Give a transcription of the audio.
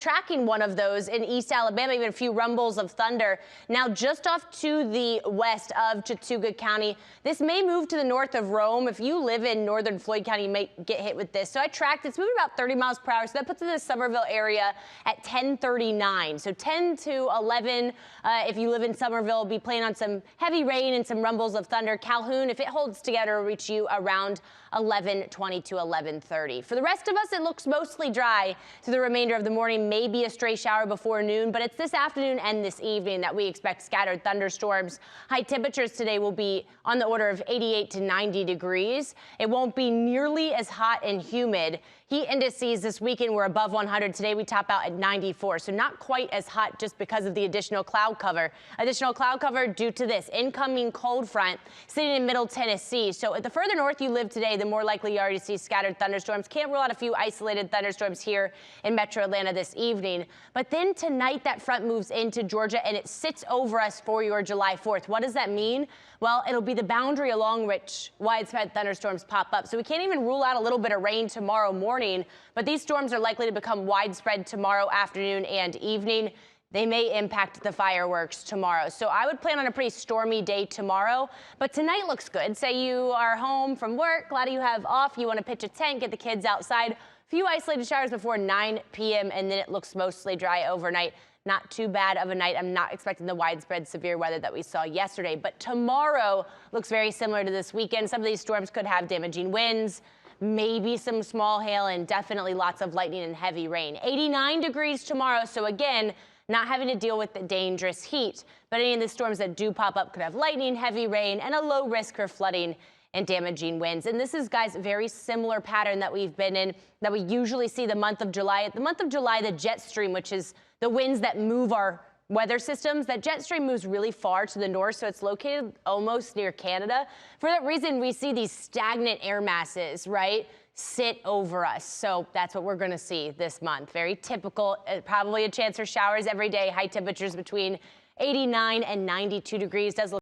Tracking one of those in East Alabama, even a few rumbles of thunder. Now just off to the west of Chattooga County. This may move to the north of Rome. If you live in northern Floyd County, you may get hit with this. So I tracked, it's moving about 30 miles per hour. So that puts it in the Summerville area at 10:39. So 10 to 11, if you live in Summerville, be planning on some heavy rain and some rumbles of thunder. Calhoun, if it holds together, will reach you around 11:20 to 11:30. For the rest of us, it looks mostly dry through the remainder of the morning. Maybe a stray shower before noon, but it's this afternoon and this evening that we expect scattered thunderstorms. High temperatures today will be on the order of 88 to 90 degrees. It won't be nearly as hot and humid. Heat indices this weekend were above 100. Today we top out at 94, so not quite as hot just because of the additional cloud cover. Additional cloud cover due to this incoming cold front sitting in middle Tennessee. So the further north you live today, the more likely you are to see scattered thunderstorms. Can't rule out a few isolated thunderstorms here in metro Atlanta this evening. But then tonight that front moves into Georgia and it sits over us for your July 4th. What does that mean? Well, it'll be the boundary along which widespread thunderstorms pop up. So we can't even rule out a little bit of rain tomorrow morning, but these storms are likely to become widespread tomorrow afternoon and evening. They may impact the fireworks tomorrow. So I would plan on a pretty stormy day tomorrow, but tonight looks good. Say you are home from work, glad you have off, you want to pitch a tent, get the kids outside. Few isolated showers before 9 p.m. and then it looks mostly dry overnight. Not too bad of a night. I'm not expecting the widespread severe weather that we saw yesterday, but tomorrow looks very similar to this weekend. Some of these storms could have damaging winds, maybe some small hail, and definitely lots of lightning and heavy rain. 89 degrees tomorrow, so again, not having to deal with the dangerous heat. But any of the storms that do pop up could have lightning, heavy rain, and a low risk for flooding and damaging winds. And this is, guys, a very similar pattern that we've been in, that we usually see the month of July. At the month of July, the jet stream, which is the winds that move our weather systems, that jet stream moves really far to the north, so it's located almost near Canada. For that reason, we see these stagnant air masses, right, sit over us. So that's what we're going to see this month. Very typical, probably a chance for showers every day. High temperatures between 89 and 92 degrees. Does look